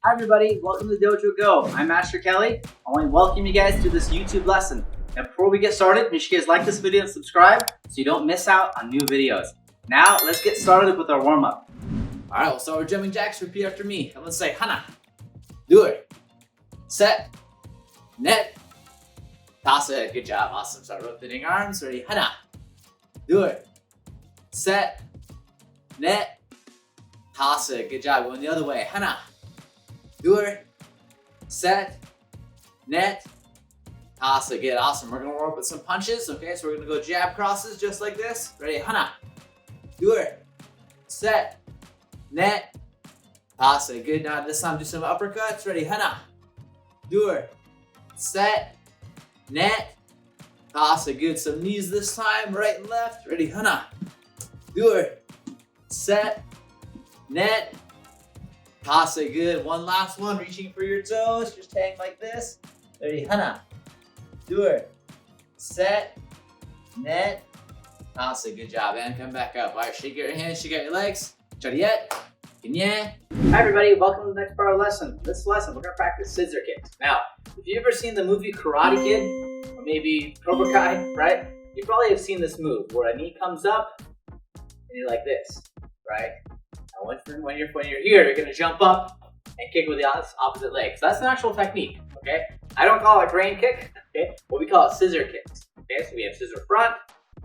Hi everybody, welcome to Dojo Go. I'm Master Kelly. I want to welcome you guys to this YouTube lesson. Now before we get started, make sure you guys like this video and subscribe so you don't miss out on new videos. Now let's get started with our warm-up. Alright, we'll start with jumping jacks. Repeat after me. And let's say hana. Do it. Set. Net. Toss it. Good job. Awesome. Start rotating arms. Ready? Hana. Do it. Set. Net. Toss it. Good job. Going the other way. Hana. Do it. Set. Net. Toss it. Good. Awesome. We're going to warm up with some punches. Okay, so we're going to go jab crosses just like this. Ready? Hana. Do it. Set. Net. Toss it. Good. Now this time do some uppercuts. Ready? Hana. Do it. Set. Net. Toss it. Good. Some knees this time. Right and left. Ready? Hana. Do it. Set. Net. Toss it. Good. One last one. Reaching for your toes. Just hang like this. Ready? Hana. Do it. Set. Net. Toss it. Good job. And come back up. All right. Shake your hands. Shake out your legs. Chariot. Kenya. Hi everybody. Welcome to the next part of the lesson. This lesson we're going to practice scissor kicks. Now, if you've ever seen the movie Karate Kid, or maybe Cobra Kai, right? You probably have seen this move where a knee comes up and you're like this, right? Now when you're here, you're going to jump up and kick with the opposite leg. So that's an actual technique, okay? I don't call it a crane kick, okay? What we call it scissor kicks, okay? So we have scissor front,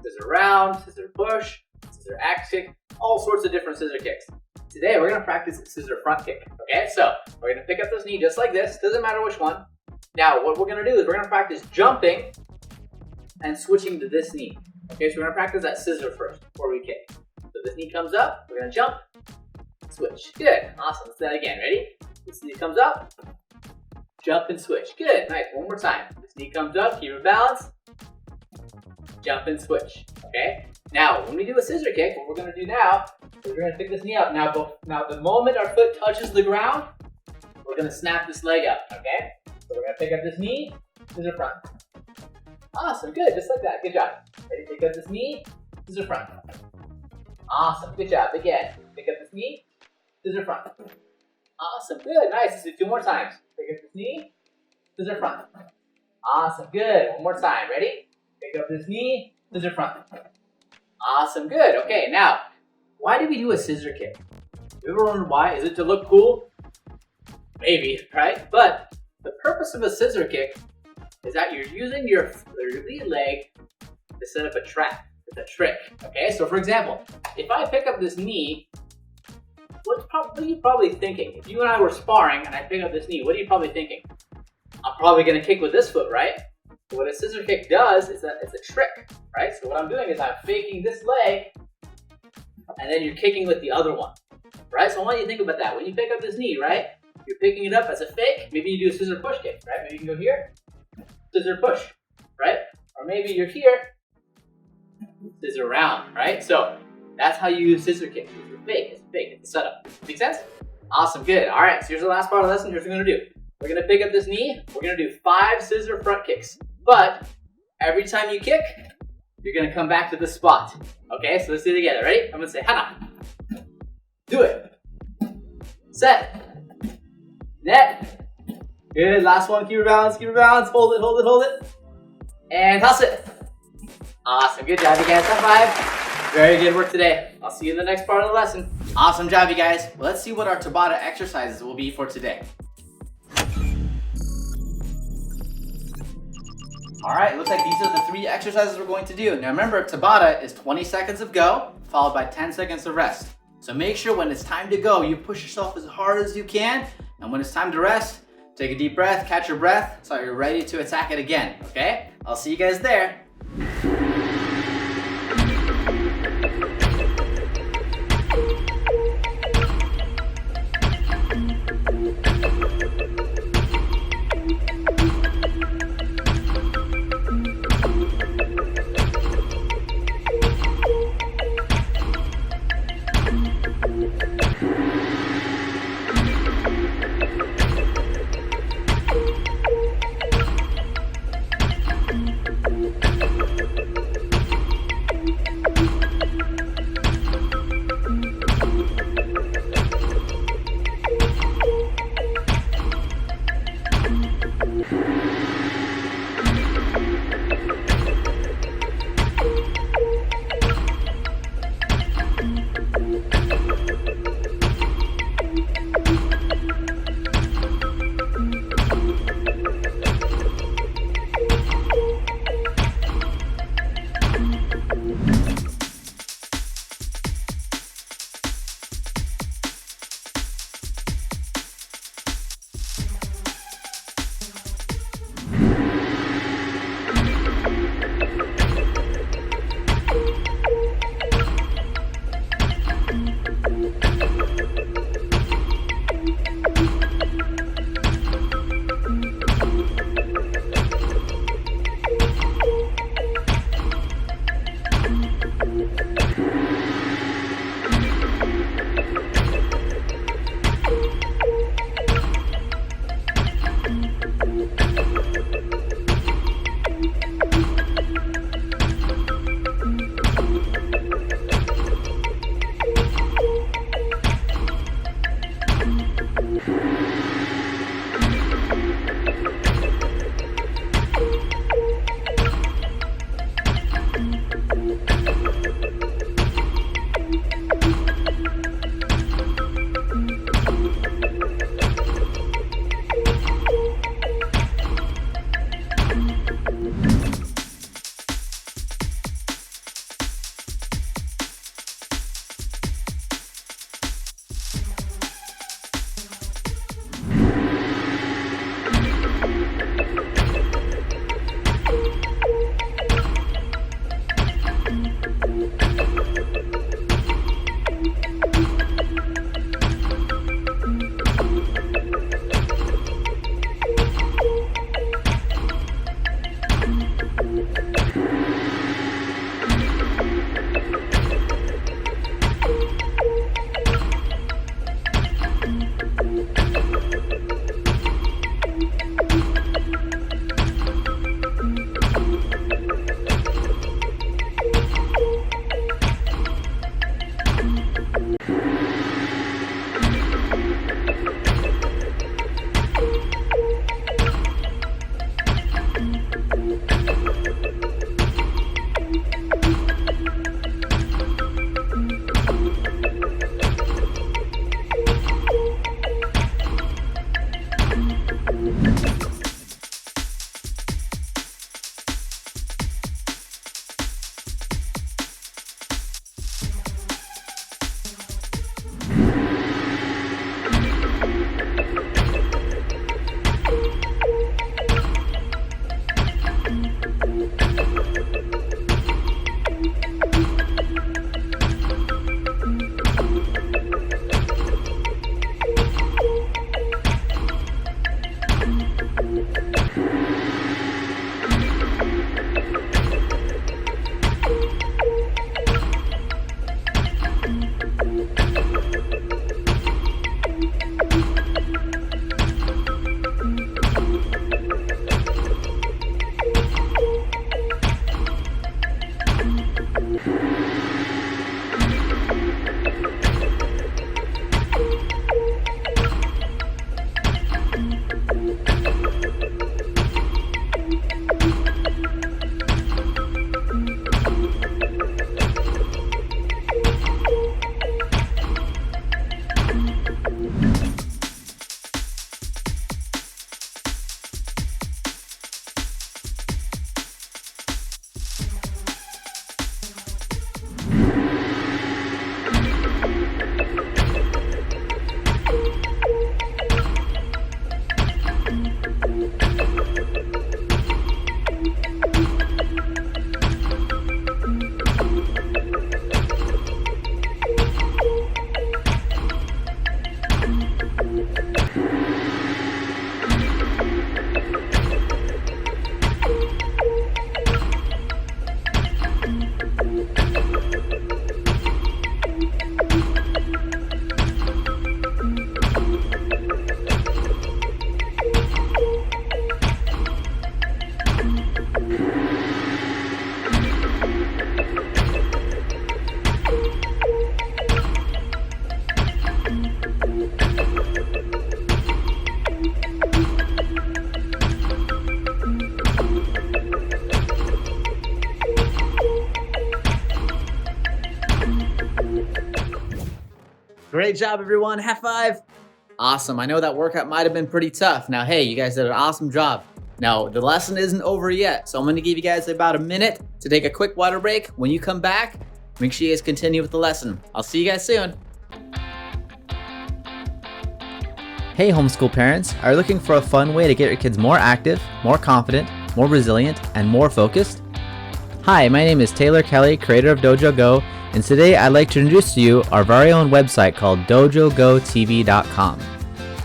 scissor round, scissor push, scissor axe kick, all sorts of different scissor kicks. Today we're going to practice a scissor front kick, okay? So we're going to pick up this knee just like this, doesn't matter which one. Now what we're going to do is we're going to practice jumping and switching to this knee, okay? So we're going to practice that scissor first before we kick. So this knee comes up, we're going to jump, switch. Good, awesome. Let's do that again. Ready? This knee comes up, jump and switch. Good, nice. One more time. This knee comes up, keep it balanced, jump and switch. Okay? Now, when we do a scissor kick, what we're going to do now is we're going to pick this knee up. Now, the moment our foot touches the ground, we're going to snap this leg up. Okay? So we're going to pick up this knee, scissor front. Awesome, good, just like that. Good job. Ready? Pick up this knee, scissor front. Awesome, good job. Again, pick up this knee, scissor front. Awesome, good, nice. Let's do two more times. Pick up this knee, scissor front. Awesome, good. One more time. Ready? Pick up this knee, scissor front. Awesome, good. Okay, now, why do we do a scissor kick? You ever wondered why? Is it to look cool? Maybe, right? But the purpose of a scissor kick is that you're using your lead leg to set up a trap. It's a trick, okay? So for example, if I pick up this knee, what are you probably thinking? If you and I were sparring and I pick up this knee, what are you probably thinking? I'm probably gonna kick with this foot, right? So what a scissor kick does is that it's a trick, right? So what I'm doing is I'm faking this leg, and then you're kicking with the other one, right? So I want you to think about that. When you pick up this knee, right? You're picking it up as a fake. Maybe you do a scissor push kick, right? Maybe you can go here, scissor push, right? Or maybe you're here, scissor round, right? So that's how you use scissor kicks. It's fake, it's a setup. Make sense? Awesome, good. All right, so here's the last part of the lesson. Here's what we're gonna do. We're gonna pick up this knee. We're gonna do 5 scissor front kicks. But every time you kick, you're gonna come back to this spot. Okay, so let's do it together. Ready? I'm gonna say hana. Do it. Set. Net. Good. Last one. Keep it balanced. Keep it balanced. Hold it. Hold it. Hold it. And toss it. Awesome. Good job, you guys. High five. Very good work today. I'll see you in the next part of the lesson. Awesome job, you guys. Well, let's see what our Tabata exercises will be for today. All right, looks like these are the 3 exercises we're going to do. Now remember, Tabata is 20 seconds of go, followed by 10 seconds of rest. So make sure when it's time to go, you push yourself as hard as you can. And when it's time to rest, take a deep breath, catch your breath, so you're ready to attack it again, okay? I'll see you guys there. Great job, everyone. High five. Awesome. I know that workout might have been pretty tough. Now, hey, you guys did an awesome job. Now, the lesson isn't over yet, so I'm going to give you guys about a minute to take a quick water break. When you come back, make sure you guys continue with the lesson. I'll see you guys soon. Hey, homeschool parents. Are you looking for a fun way to get your kids more active, more confident, more resilient, and more focused? Hi, my name is Taylor Kelly, creator of Dojo Go, and today I'd like to introduce to you our very own website called dojogotv.com.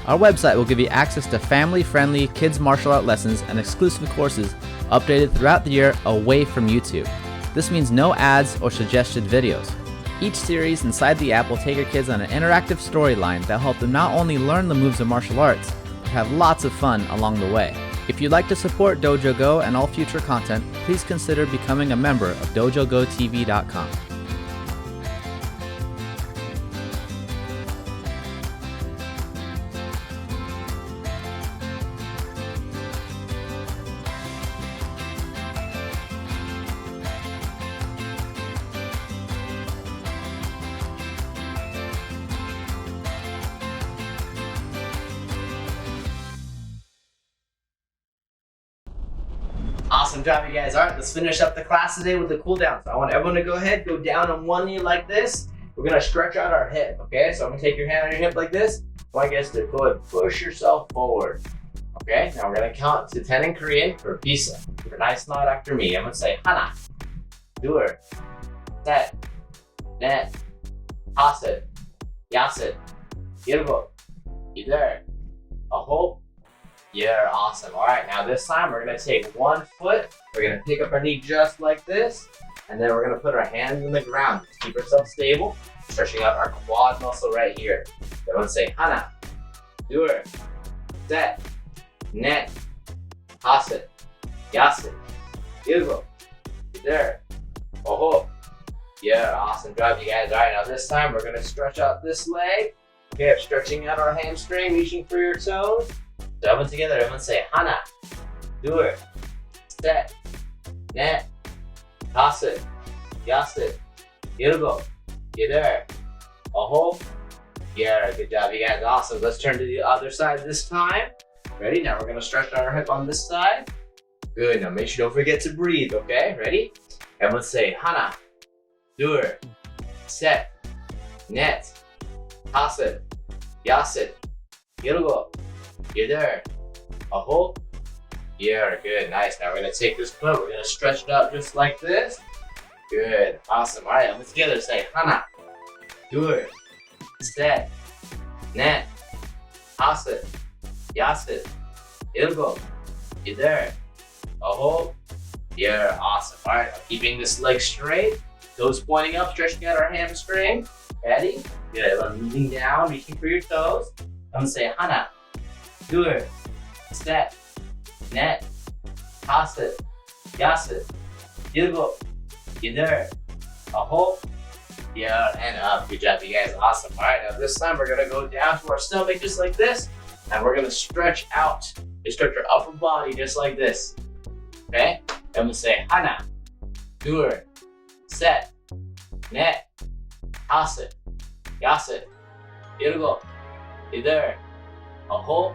Our website will give you access to family-friendly kids martial art lessons and exclusive courses updated throughout the year away from YouTube. This means no ads or suggested videos. Each series inside the app will take your kids on an interactive storyline that'll help them not only learn the moves of martial arts, but have lots of fun along the way. If you'd like to support Dojo Go and all future content, please consider becoming a member of dojogotv.com. Awesome job, you guys. All right, let's finish up the class today with the cool down. So I want everyone to go ahead, go down on one knee like this. We're gonna stretch out our hip, okay? So I'm gonna take your hand on your hip like this. I want you guys to go ahead and push yourself forward. Okay, now we're gonna count to 10 in Korean for pisa. Give a nice nod after me. I'm gonna say 하나, 둘, 셋, 넷, 다섯, 여섯, 일곱, 여덟, 아홉. Yeah, awesome. All right, now this time we're gonna take one foot, we're gonna pick up our knee just like this, and then we're gonna put our hands in the ground. Just keep ourselves stable, stretching out our quad muscle right here. Everyone say 하나, 둘, 셋, 넷, 다섯, 여섯, 일곱, 여덟, 아홉. Yeah, awesome job, you guys. All right, now this time we're gonna stretch out this leg. Okay, stretching out our hamstring, reaching for your toes. So everyone together, everyone say 하나, 둘, 셋, 넷, 다섯, 여섯, 일곱, 여덟, 아홉. Yeah, good job, you guys. Awesome. Let's turn to the other side this time. Ready? Now we're gonna stretch our hip on this side. Good. Now make sure you don't forget to breathe. Okay? Ready? Everyone say 하나, 둘, 셋, 넷, 다섯, 여섯, 일곱, 여덟, 아홉. Yeah, good, nice. Now we're gonna take this foot, we're gonna stretch it out just like this. Good, awesome. All right, let's together say 하나, 둘, 셋, 넷, 다섯, 여섯, 일곱, 여덟, 아홉. Yeah, awesome. All right, keeping this leg straight, toes pointing up, stretching out our hamstring. Ready? Good. I'm moving down, reaching for your toes. I'm gonna say 하나, 둘, 셋, 넷, 다섯, 여섯, 일곱, 여덟, 아홉. Yeah, and up. Good job, you guys. Awesome. All right, now this time we're gonna go down to our stomach just like this, and we're gonna stretch out. Stretch our upper body just like this. Okay? I'm gonna say 하나, 둘, 셋, 넷, 다섯, 여섯, 일곱, 여덟, 아홉.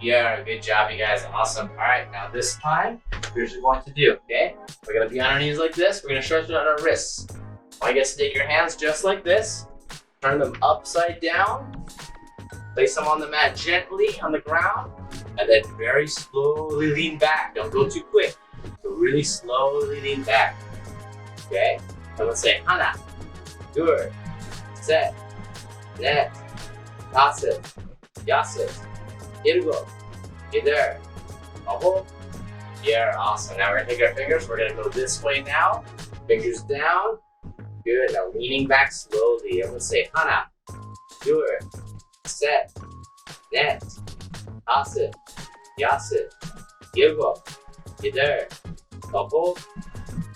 Yeah, good job, you guys. Awesome. All right, now this time, here's what we're going to do, okay? We're gonna be on our knees like this. We're gonna stretch out our wrists. I want you guys to take your hands just like this. Turn them upside down. Place them on the mat gently on the ground. And then very slowly lean back. Don't go too quick. So really slowly lean back. Okay? So let's say 하나, 둘, 셋, 넷, 다섯, 여섯, 일곱, 여덟, 아홉. Yeah, awesome. Now we're gonna take our fingers. We're gonna go this way now. Fingers down. Good. Now leaning back slowly. I'm gonna say 하나, 둘, 셋, 넷, 다섯, 여섯, 일곱, 여덟, 아홉.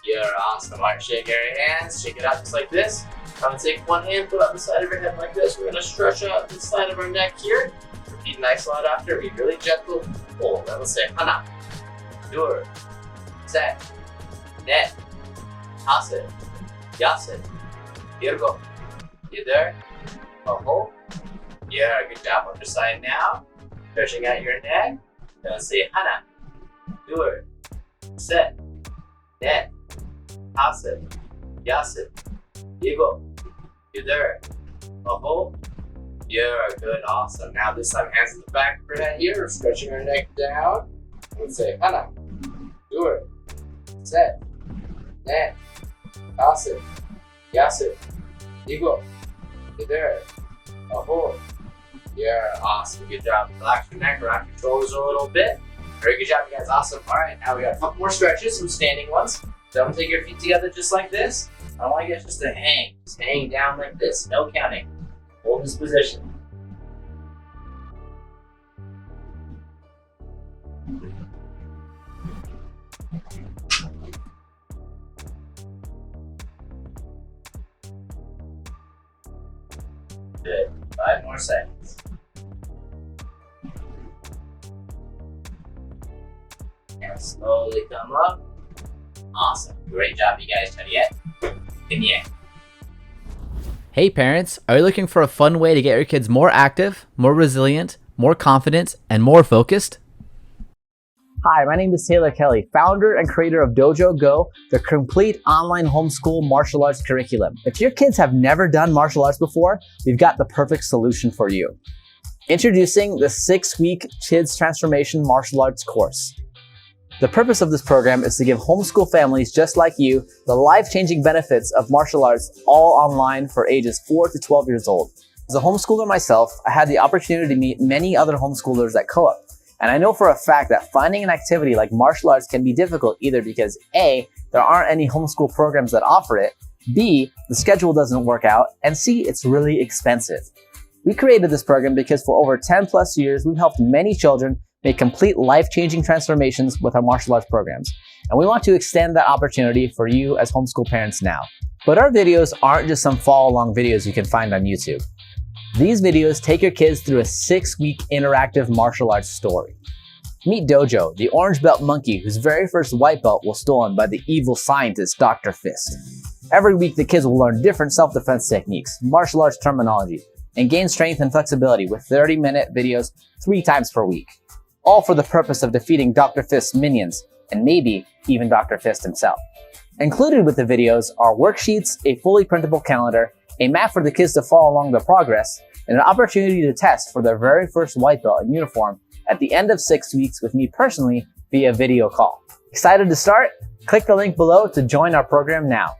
You're awesome. All right, shake your hands. Shake it out just like this. I'm gonna take one hand, put it on the side of your head like this. We're gonna stretch out the side of our neck here. Repeat nice loud after. Be really gentle. Hold. I'm gonna say 하나, 둘, 셋, 넷, 다섯, 여섯, 일곱, 여덟, hold. Yeah, good job. Other side now. Stretching out your neck. Now say hana. Dur. Set. Net. Hasit. Yasit. Yigo. Yudur. Hold. Yeah, good, awesome. Now this time, hands in the back for that here, stretching our neck down. And say, hana, dur, set, net, asit, yasit, yigo, there, aho. Yeah, awesome, good job. Relax your neck, relax your shoulders a little bit. Very good job, you guys, awesome. All right, now we got a couple more stretches, some standing ones. Don't take your feet together just like this. I want you guys just to hang, just hang down like this, no counting. Hold this position. Good. 5 more seconds. And slowly come up. Awesome. Great job, you guys. Not yet? And yeah. Hey parents, are you looking for a fun way to get your kids more active, more resilient, more confident, and more focused? Hi, my name is Taylor Kelly, founder and creator of Dojo Go, the complete online homeschool martial arts curriculum. If your kids have never done martial arts before, we've got the perfect solution for you. Introducing the 6-week Kids Transformation Martial Arts course. The purpose of this program is to give homeschool families just like you the life-changing benefits of martial arts all online for ages 4 to 12 years old. As a homeschooler myself, I had the opportunity to meet many other homeschoolers at co-op. And I know for a fact that finding an activity like martial arts can be difficult either because A, there aren't any homeschool programs that offer it, B, the schedule doesn't work out, and C, it's really expensive. We created this program because for over 10 plus years, we've helped many children make complete life-changing transformations with our martial arts programs. And we want to extend that opportunity for you as homeschool parents now. But our videos aren't just some follow-along videos you can find on YouTube. These videos take your kids through a 6-week interactive martial arts story. Meet Dojo, the orange belt monkey whose very first white belt was stolen by the evil scientist Dr. Fist. Every week the kids will learn different self-defense techniques, martial arts terminology, and gain strength and flexibility with 30-minute videos 3 times per week. All for the purpose of defeating Dr. Fist's minions, and maybe even Dr. Fist himself. Included with the videos are worksheets, a fully printable calendar, a map for the kids to follow along their progress, and an opportunity to test for their very first white belt in uniform at the end of 6 weeks with me personally via video call. Excited to start? Click the link below to join our program now.